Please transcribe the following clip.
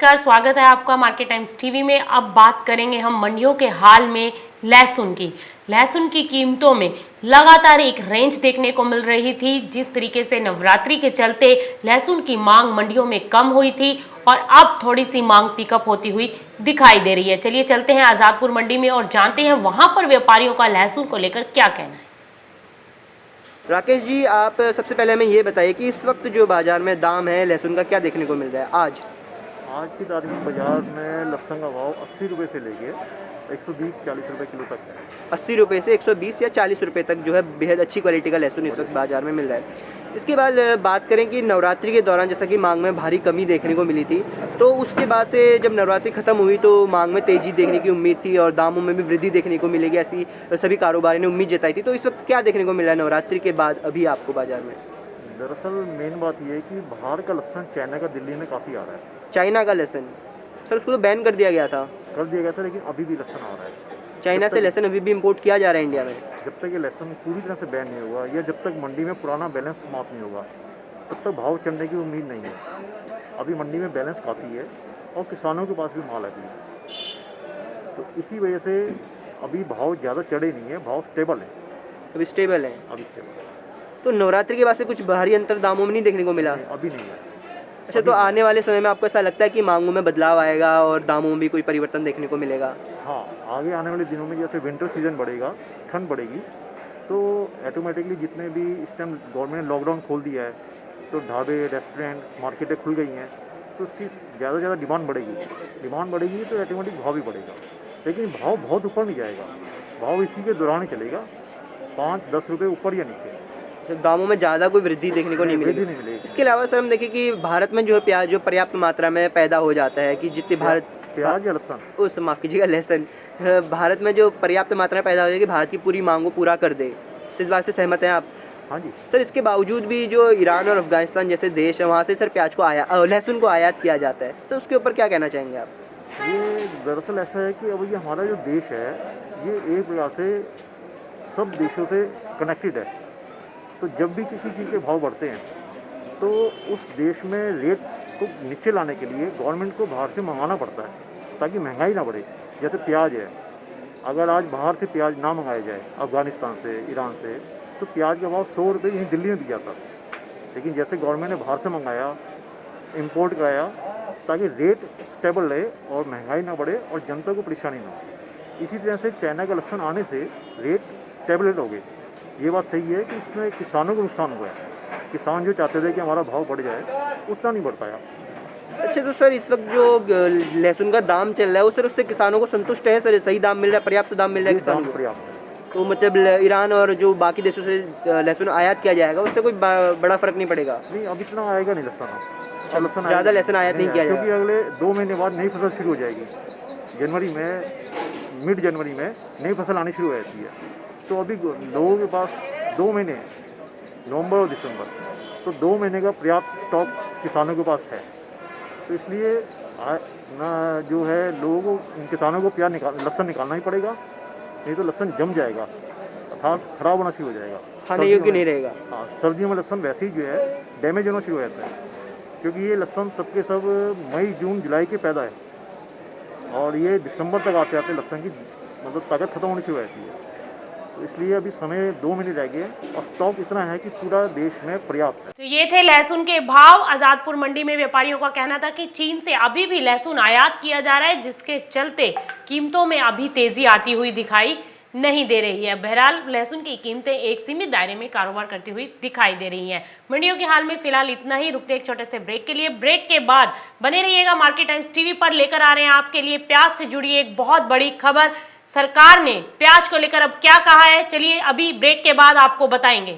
नमस्कार, स्वागत है आपका मार्केट टाइम्स टीवी में। अब बात करेंगे हम मंडियों के हाल में लहसुन की कीमतों में लगातार एक रेंज देखने को मिल रही थी। जिस तरीके से नवरात्रि के चलते लहसुन की मांग मंडियों में कम हुई थी और अब थोड़ी सी मांग पिकअप होती हुई दिखाई दे रही है। चलिए चलते हैं आजादपुर मंडी में और जानते हैं वहां पर व्यापारियों का लहसुन को लेकर क्या कहना है। राकेश जी, आप सबसे पहले हमें ये बताइए कि इस वक्त जो बाज़ार में दाम है लहसुन का क्या देखने को मिल रहा है आज की तारीख में बाजार में लहसुन का भाव 80 रुपये से लेके 120-40 रुपये किलो तक है। 80 रुपये से 120 या 40 रुपये तक जो है बेहद अच्छी क्वालिटी का लहसुन इस वक्त बाज़ार में मिल रहा है। इसके बाद बात करें कि नवरात्रि के दौरान जैसा कि मांग में भारी कमी देखने को मिली थी, तो उसके बाद से जब नवरात्रि ख़त्म हुई तो मांग में तेज़ी देखने की उम्मीद थी और दामों में भी वृद्धि देखने को मिलेगी, ऐसी सभी कारोबारी ने उम्मीद जताई थी। तो इस वक्त क्या देखने को मिला है नवरात्रि के बाद अभी आपको बाज़ार में? दरअसल मेन बात यह है कि बाहर का लहसुन चाइना का दिल्ली में काफ़ी आ रहा है। चाइना का लहसुन सर, उसको तो बैन कर दिया गया था। लेकिन अभी भी लहसुन आ रहा है। चाइना से लहसुन अभी भी इंपोर्ट किया जा रहा है इंडिया में। जब तक ये लहसुन पूरी तरह से बैन नहीं हुआ या जब तक मंडी में पुराना बैलेंस समाप्त नहीं होगा तब तक भाव चढ़ने की उम्मीद नहीं है। अभी मंडी में बैलेंस काफ़ी है और किसानों के पास भी माल है, तो इसी वजह से अभी भाव ज़्यादा चढ़े नहीं है, भाव स्टेबल है। अभी स्टेबल है। अभी स्टेबल है। तो नवरात्रि के बाद से कुछ भारी अंतर दामों में नहीं देखने को मिला? अभी नहीं है। अच्छा, तो आने वाले समय में आपको ऐसा लगता है कि मांगों में बदलाव आएगा और दामों में भी कोई परिवर्तन देखने को मिलेगा? हाँ, आगे आने वाले दिनों में जैसे विंटर सीजन बढ़ेगा, ठंड बढ़ेगी, तो ऑटोमेटिकली जितने भी इस टाइम गवर्नमेंट ने लॉकडाउन खोल दिया है तो ढाबे, रेस्टोरेंट, मार्केटें खुल गई हैं, तो उसकी ज़्यादा से ज़्यादा डिमांड बढ़ेगी तो ऑटोमेटिक भाव भी बढ़ेगा। लेकिन भाव बहुत ऊपर नहीं जाएगा, भाव इसी के दौरान ही चलेगा, 5-10 रुपये ऊपर या नीचे। तो दामों में ज़्यादा कोई वृद्धि देखने को नहीं मिलेगी। इसके अलावा सर हम देखें कि भारत में जो है प्याज जो पर्याप्त मात्रा में पैदा हो जाता है कि जितनी प्याज या लहसुन, उस माफ़ कीजिएगा लहसुन, भारत में जो पर्याप्त मात्रा में पैदा हो जाएगी भारत की पूरी मांग को पूरा कर दे। इस बात से सहमत हैं आप? हाँ जी सर, इसके बावजूद भी जो ईरान और अफगानिस्तान जैसे देश है वहाँ से सर प्याज को लहसुन को आयात किया जाता है, तो उसके ऊपर क्या कहना चाहेंगे आप? ये दरअसल ऐसा है कि अब ये हमारा जो देश है ये एक प्रकार से सब देशों से कनेक्टेड है। तो जब भी किसी चीज़ के भाव बढ़ते हैं तो उस देश में रेट को नीचे लाने के लिए गवर्नमेंट को बाहर से मंगाना पड़ता है ताकि महंगाई ना बढ़े। जैसे प्याज है, अगर आज बाहर से प्याज ना मंगाया जाए अफ़गानिस्तान से, ईरान से, तो प्याज का भाव 100 रुपये यहीं दिल्ली में दिया था। लेकिन जैसे गवर्नमेंट ने बाहर से मंगाया, इम्पोर्ट कराया, ताकि रेट स्टेबल रहे और महंगाई ना बढ़े और जनता को परेशानी ना हो। इसी तरह से चाइना का लहसुन आने से रेट स्टेबल हो गए। ये बात सही है कि इसमें किसानों को नुकसान हुआ है। किसान जो चाहते थे कि हमारा भाव बढ़ जाए उतना नहीं बढ़ पाया। अच्छा, तो सर इस वक्त जो लहसुन का दाम चल रहा है वो सर उससे किसानों को संतुष्ट है? सर सही दाम मिल रहा है, पर्याप्त दाम मिल रहा है किसानों को? पर्याप्त है। तो मतलब ईरान और जो बाकी देशों से लहसुन आयात किया जाएगा उससे कोई बड़ा फर्क नहीं पड़ेगा? नहीं, अब इतना आएगा नहीं लहसुन। ज़्यादा लहसुन आयात नहीं किया जाएगा क्योंकि अगले 2 महीने बाद नई फसल शुरू हो जाएगी। मिड जनवरी में नई फसल आनी शुरू हो जाती है। तो अभी लोगों के पास 2 महीने, नवंबर और दिसंबर, तो 2 महीने का पर्याप्त स्टॉक किसानों के पास है। तो इसलिए ना जो है लोगों को, किसानों को लहसुन निकालना ही पड़ेगा, नहीं तो लहसुन जम जाएगा अर्थात खराब होना शुरू हो जाएगा, खाने योग्य नहीं रहेगा। हाँ, सर्दियों में लहसुन वैसे ही जो है डैमेज होना शुरू हो जाता है, क्योंकि ये लहसुन सबके सब मई, जून, जुलाई के पैदा है और ये दिसंबर तक आते आते लहसुन की मतलब ताकत खत्म होनी शुरू हो जाती है। तो इसलिए अभी समय 2 महीने रह गए और स्टॉक इतना है कि पूरा देश में पर्याप्त है। तो ये थे लहसुन के भाव। आजादपुर मंडी में व्यापारियों का कहना था कि चीन से अभी भी लहसुन आयात किया जा रहा है, जिसके चलते कीमतों में अभी तेजी आती हुई दिखाई नहीं दे रही है। बहरहाल लहसुन की कीमतें एक सीमित दायरे में कारोबार करती हुई दिखाई दे रही हैं। मंडियों के हाल में फिलहाल इतना ही। रुकते एक छोटे से ब्रेक के लिए। ब्रेक के बाद बने रहिएगा मार्केट टाइम्स टीवी पर। लेकर आ रहे हैं आपके लिए प्याज से जुड़ी एक बहुत बड़ी खबर। सरकार ने प्याज को लेकर अब क्या कहा है, चलिए अभी ब्रेक के बाद आपको बताएंगे।